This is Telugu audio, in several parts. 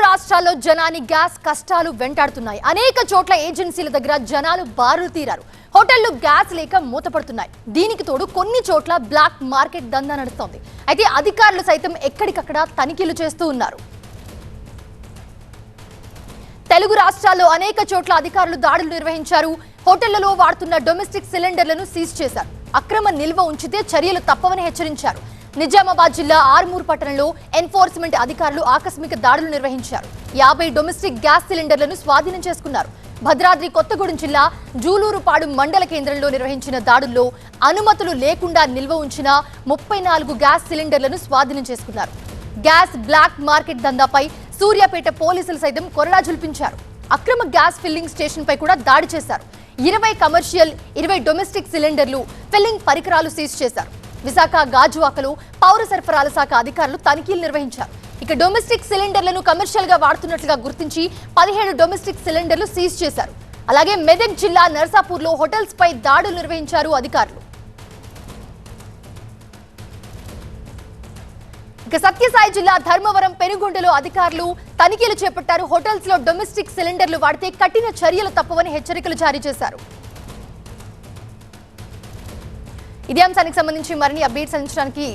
రాష్ట్రాల్లో జనాన్ని గ్యాస్ కష్టాలు వెంటాడుతున్నాయి. అనేక చోట్ల ఏజెన్సీల దగ్గర జనాలు బారులు తీరారు. హోటళ్లు గ్యాస్ లేక మూతపడుతున్నాయి. దీనికి తోడు కొన్ని చోట్ల బ్లాక్ మార్కెట్ దందా నడుస్తోంది. అయితే అధికారులు సైతం ఎక్కడికక్కడ తనిఖీలు చేస్తూ ఉన్నారు. తెలుగు రాష్ట్రాల్లో అనేక చోట్ల అధికారులు దాడులు నిర్వహించారు. హోటళ్లలో వాడుతున్న డొమెస్టిక్ సిలిండర్లను సీజ్ చేశారు. అక్రమ నిల్వ ఉంచితే చర్యలు తప్పవని హెచ్చరించారు. నిజామాబాద్ జిల్లా ఆర్మూర్ పట్టణంలో ఎన్ఫోర్స్మెంట్ అధికారులు ఆకస్మిక దాడులు నిర్వహించారు. 50 డొమెస్టిక్ గ్యాస్ సిలిండర్లను స్వాధీనం చేసుకున్నారు. భద్రాద్రి కొత్తగూడెం జిల్లా జూలూరుపాడు మండల కేంద్రంలో నిర్వహించిన దాడుల్లో అనుమతులు లేకుండా నిల్వ ఉంచిన 34 గ్యాస్ సిలిండర్లను స్వాధీనం చేసుకున్నారు. గ్యాస్ బ్లాక్ మార్కెట్ దందాపై సూర్యాపేట పోలీసులు సైతం కొరడా జుల్పించారు. అక్రమ గ్యాస్ ఫిల్లింగ్ స్టేషన్ పై కూడా దాడి చేశారు. 20 కమర్షియల్ 20 డొమెస్టిక్ సిలిండర్లు ఫిల్లింగ్ పరికరాలు సీజ్ చేశారు. విశాఖ గాజువాకలో పౌర సరఫరాల శాఖ అధికారులు తనిఖీలు నిర్వహించారు. ఇక డొమెస్టిక్ సిలిండర్లను కమర్షియల్ గా వాడుతున్నట్లుగా గుర్తించి 17 డొమెస్టిక్ సిలిండర్లు సీజ్ చేశారు. అలాగే మెదక్ జిల్లా నర్సాపూర్లో హోటల్స్ పై దాడులు నిర్వహించారు అధికారులు. ఇక సత్యసాయి జిల్లా ధర్మవరం పెనుగొండలో అధికారులు తనిఖీలు చేపట్టారు. హోటల్స్ లో డొమెస్టిక్ సిలిండర్లు వాడితే కఠిన చర్యలు తప్పవని హెచ్చరికలు జారీ చేశారు. ఇదే అంశానికి సంబంధించి మరిన్ని అప్డేట్స్ అందించడానికి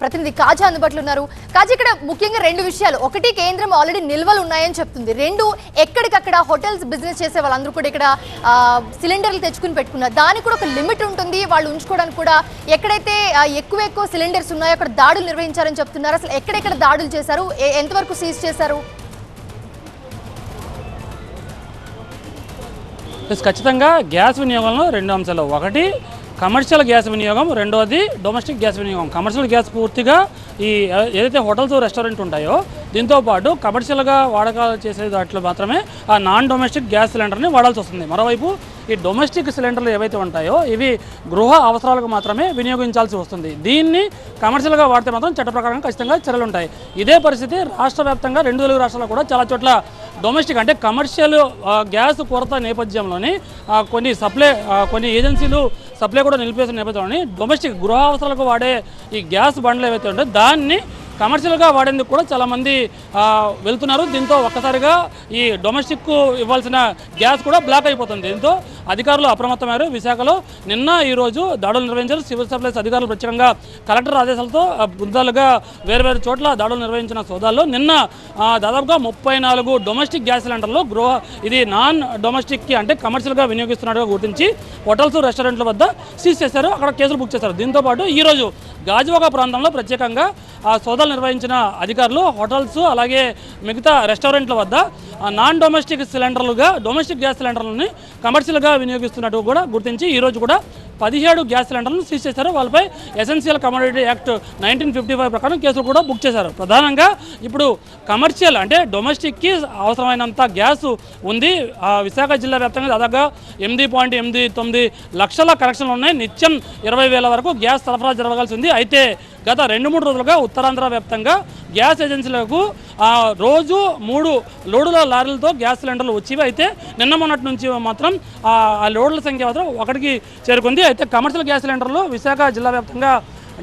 ప్రతినిధి కాజా అందుబాటులో ఉన్నారు. కాజా, ఇక్కడ ముఖ్యంగా 2 విషయాలు. ఒకటి, కేంద్రం ఆల్రెడీ నిల్వలు ఉన్నాయని చెప్తుంది. 2, ఎక్కడికక్కడ హోటల్స్ బిజినెస్ చేసే వాళ్ళందరూ కూడా ఇక్కడ సిలిండర్లు తెచ్చుకుని పెట్టుకున్నారు. దానికి కూడా ఒక లిమిట్ ఉంటుంది, వాళ్ళు ఉంచుకోవడానికి కూడా. ఎక్కడైతే ఎక్కువ సిలిండర్స్ ఉన్నాయో అక్కడ దాడులు నిర్వహించారని చెప్తున్నారు. అసలు ఎక్కడెక్కడ దాడులు చేశారు, ఎంతవరకు సీజ్ చేశారు? ఖచ్చితంగా గ్యాస్ వినియోగంలో 2 అంశాలు. ఒకటి కమర్షియల్ గ్యాస్ వినియోగం, రెండోది డొమెస్టిక్ గ్యాస్ వినియోగం. కమర్షియల్ గ్యాస్ పూర్తిగా ఈ ఏదైతే హోటల్స్ రెస్టారెంట్ ఉంటాయో దీంతోపాటు కమర్షియల్గా వాడకాలు చేసే దాంట్లో మాత్రమే ఆ నాన్ డొమెస్టిక్ గ్యాస్ సిలిండర్ని వాడాల్సి వస్తుంది. మరోవైపు ఈ డొమెస్టిక్ సిలిండర్లు ఏవైతే ఉంటాయో ఇవి గృహ అవసరాలకు మాత్రమే వినియోగించాల్సి వస్తుంది. దీన్ని కమర్షియల్గా వాడితే మాత్రం చట్ట ప్రకారంగా ఖచ్చితంగా చర్యలు ఉంటాయి. ఇదే పరిస్థితి రాష్ట్ర వ్యాప్తంగా 2 తెలుగు రాష్ట్రాల్లో కూడా చాలా చోట్ల డొమెస్టిక్ అంటే కమర్షియల్ గ్యాస్ కొరత నేపథ్యంలోని కొన్ని ఏజెన్సీలు సప్లై కూడా నిలిపేసిన నేపథ్యంలోని డొమెస్టిక్ గృహ అవసరాలకు వాడే ఈ గ్యాస్ బండ్లు ఏవైతే ఉంటాయో దాన్ని కమర్షియల్గా వాడేందుకు కూడా చాలామంది వెళ్తున్నారు. దీంతో ఒక్కసారిగా ఈ డొమెస్టిక్ ఇవ్వాల్సిన గ్యాస్ కూడా బ్లాక్ అయిపోతుంది. దీంతో అధికారులు అప్రమత్తమయ్యారు. విశాఖలో నిన్న ఈరోజు దాడులు నిర్వహించారు. సివిల్ సప్లైస్ అధికారులు ప్రత్యేకంగా కలెక్టర్ ఆదేశాలతో బృందాలుగా వేర్వేరు చోట్ల దాడులు నిర్వహించిన సోదాల్లో నిన్న దాదాపుగా 34 డొమెస్టిక్ గ్యాస్ సిలిండర్లు ఇది నాన్ డొమెస్టిక్కి అంటే కమర్షియల్గా వినియోగిస్తున్నట్టుగా గుర్తించి హోటల్స్ రెస్టారెంట్ల వద్ద సీజ్ చేశారు. అక్కడ కేసులు బుక్ చేశారు. దీంతోపాటు ఈరోజు గాజువాక ప్రాంతంలో ప్రత్యేకంగా సోదాలు నిర్వహించిన అధికారులు హోటల్స్ అలాగే మిగతా రెస్టారెంట్ల వద్ద నాన్ డొమెస్టిక్ సిలిండర్లుగా డొమెస్టిక్ గ్యాస్ సిలిండర్లని కమర్షియల్గా వినియోగిస్తున్నట్టు కూడా గుర్తించి ఈరోజు కూడా 17 గ్యాస్ సిలిండర్లను సీజ్ చేశారు. వాళ్ళపై ఎసెన్షియల్ కమోడిటీ యాక్ట్ 1955 ప్రకారం కేసులు కూడా బుక్ చేశారు. ప్రధానంగా ఇప్పుడు కమర్షియల్ అంటే డొమెస్టిక్కి అవసరమైనంత గ్యాస్ ఉంది. విశాఖ జిల్లా వ్యాప్తంగా దాదాపుగా 8.89 లక్షల కనెక్షన్లు ఉన్నాయి. నిత్యం 20,000 వరకు గ్యాస్ సరఫరా జరగాల్సి ఉంది. అయితే గత 2-3 రోజులుగా ఉత్తరాంధ్ర వ్యాప్తంగా గ్యాస్ ఏజెన్సీలకు రోజు 3 లోడుల లారీలతో గ్యాస్ సిలిండర్లు వచ్చేవి. అయితే నిన్న మొన్నటి నుంచి మాత్రం ఆ లోడ్ల సంఖ్య మాత్రం 1కి చేరుకుంది. అయితే కమర్షియల్ గ్యాస్ సిలిండర్లు విశాఖ జిల్లా వ్యాప్తంగా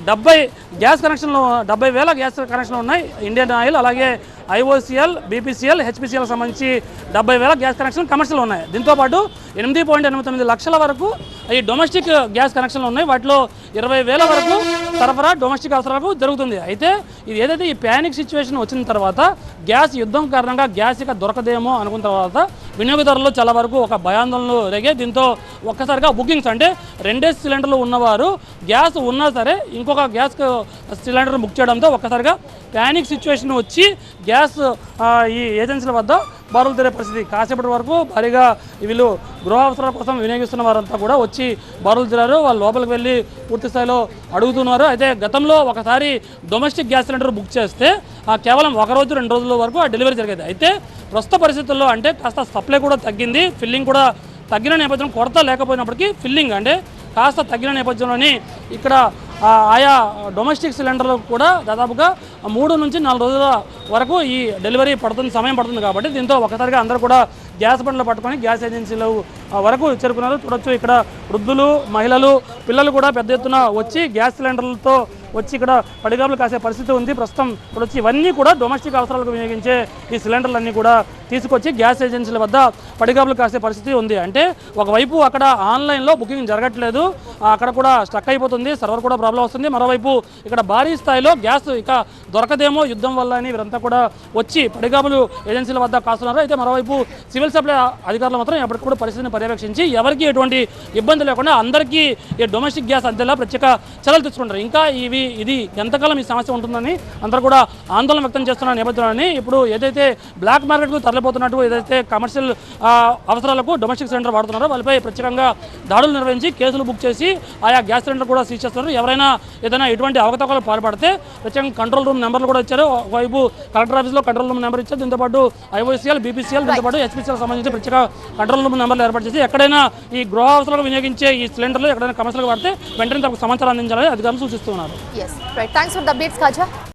70,000 గ్యాస్ కనెక్షన్లు ఉన్నాయి. ఇండియన్ ఆయిల్ అలాగే IOCL, BPCL, HPCL సంబంధించి 70,000 గ్యాస్ కనెక్షన్ కమర్షియల్ ఉన్నాయి. దీంతోపాటు 8.89 లక్షల వరకు ఈ డొమెస్టిక్ గ్యాస్ కనెక్షన్లు ఉన్నాయి. వాటిలో 20,000 వరకు సరఫరా డొమెస్టిక్ అవసరాలకు జరుగుతుంది. అయితే ఇది ఏదైతే ఈ ప్యానిక్ సిచ్యువేషన్ వచ్చిన తర్వాత గ్యాస్ యుద్ధం కారణంగా గ్యాస్ ఇక దొరకదేమో అనుకున్న తర్వాత వినియోగదారులు చాలా వరకు ఒక భయాందోళనలు రేగే. దీంతో ఒక్కసారిగా బుకింగ్స్ అంటే 2 సిలిండర్లు ఉన్నవారు గ్యాస్ ఉన్నా సరే ఇంకొక గ్యాస్ సిలిండర్ బుక్ చేయడంతో ఒక్కసారిగా ప్యానిక్ సిచ్యువేషన్ వచ్చి గ్యాస్ ఈ ఏజెన్సీల వద్ద బారులు తీరే పరిస్థితి. కాసేపటి వరకు భారీగా వీళ్ళు గృహ అవసరాల కోసం వినియోగిస్తున్న వారంతా కూడా వచ్చి బారులు తీరారు. వాళ్ళు లోపలికి వెళ్ళి పూర్తి స్థాయిలో అడుగుతున్నారు. అయితే గతంలో ఒకసారి డొమెస్టిక్ గ్యాస్ సిలిండర్ బుక్ చేస్తే కేవలం 1 రోజు 2 రోజుల వరకు ఆ డెలివరీ జరిగేది. అయితే ప్రస్తుత పరిస్థితుల్లో అంటే కాస్త సప్లై కూడా తగ్గింది, ఫిల్లింగ్ కూడా తగ్గిన నేపథ్యం, కొరత లేకపోయినప్పటికీ ఫిల్లింగ్ అంటే కాస్త తగ్గిన నేపథ్యంలోని ఇక్కడ ఆయా డొమెస్టిక్ సిలిండర్లు కూడా దాదాపుగా 3 నుంచి 4 రోజుల వరకు ఈ డెలివరీ సమయం పడుతుంది. కాబట్టి దీంతో ఒకసారిగా అందరూ కూడా గ్యాస్ బండ్లు పట్టుకొని గ్యాస్ ఏజెన్సీలు వరకు చేరుకున్నారు. చూడొచ్చు ఇక్కడ వృద్ధులు, మహిళలు, పిల్లలు కూడా పెద్ద ఎత్తున వచ్చి గ్యాస్ సిలిండర్లతో వచ్చి ఇక్కడ పడిగాపులు కాసే పరిస్థితి ఉంది. ప్రస్తుతం ఇప్పుడు వచ్చి ఇవన్నీ కూడా డొమెస్టిక్ అవసరాలకు వినియోగించే ఈ సిలిండర్లన్నీ కూడా తీసుకొచ్చి గ్యాస్ ఏజెన్సీల వద్ద పడిగాపులు కాసే పరిస్థితి ఉంది. అంటే ఒకవైపు అక్కడ ఆన్లైన్లో బుకింగ్ జరగట్లేదు, అక్కడ కూడా స్టక్ అయిపోతుంది, సర్వర్ కూడా ప్రాబ్లం వస్తుంది. మరోవైపు ఇక్కడ భారీ స్థాయిలో గ్యాస్ ఇక దొరకదేమో యుద్ధం వల్ల అని వీరంతా కూడా వచ్చి పడిగాపులు ఏజెన్సీల వద్ద కాస్తున్నారు. అయితే మరోవైపు సివిల్ సప్లై అధికారులు మాత్రం ఎప్పటికి కూడా పరిస్థితిని పర్యవేక్షించి ఎవరికి ఎటువంటి ఇబ్బంది లేకుండా అందరికీ ఈ డొమెస్టిక్ గ్యాస్ అందేలా ప్రత్యేక చర్యలు తీసుకుంటారు. ఇంకా ఇది ఎంతకాలం ఈ సమస్య ఉంటుందని అందరూ కూడా ఆందోళన వ్యక్తం చేస్తున్న నేపథ్యంలోని ఇప్పుడు ఏదైతే బ్లాక్ మార్కెట్కు తరలిపోతున్నట్టు ఏదైతే కమర్షియల్ అవసరాలకు డొమెస్టిక్ సిలిండర్ వాడుతున్నారో వాళ్ళపై ప్రత్యేకంగా దాడులు నిర్వహించి కేసులు బుక్ చేసి ఆయా గ్యాస్ సిలిండర్ కూడా సీజ్ చేస్తున్నారు. ఎవరైనా ఏదైనా ఎటువంటి అవకతవకలు పాల్పడితే ప్రత్యేకంగా కంట్రోల్ రూమ్ నెంబర్లు కూడా ఇచ్చారు. ఒకవైపు కలెక్టర్ ఆఫీస్లో కంట్రోల్ రూమ్ నెంబర్ ఇచ్చారు, దీంతోపాటు ఐఓసీఎల్, బీపీసీఎల్, దీంతోపాటు హెచ్పీసీఎల్ సంబంధించి ప్రత్యేక కంట్రోల్ రూమ్ నెంబర్లు ఏర్పాటు చేసి ఎక్కడైనా ఈ గృహ అవసరాలకు వినియోగించే ఈ సిలిండర్లు ఎక్కడైనా కమర్షియల్గా వాడితే వెంటనే తమకు సమాచారం అందించాలని అధికారులు సూచిస్తున్నారు. Yes, right. Thanks for the updates, Kaja.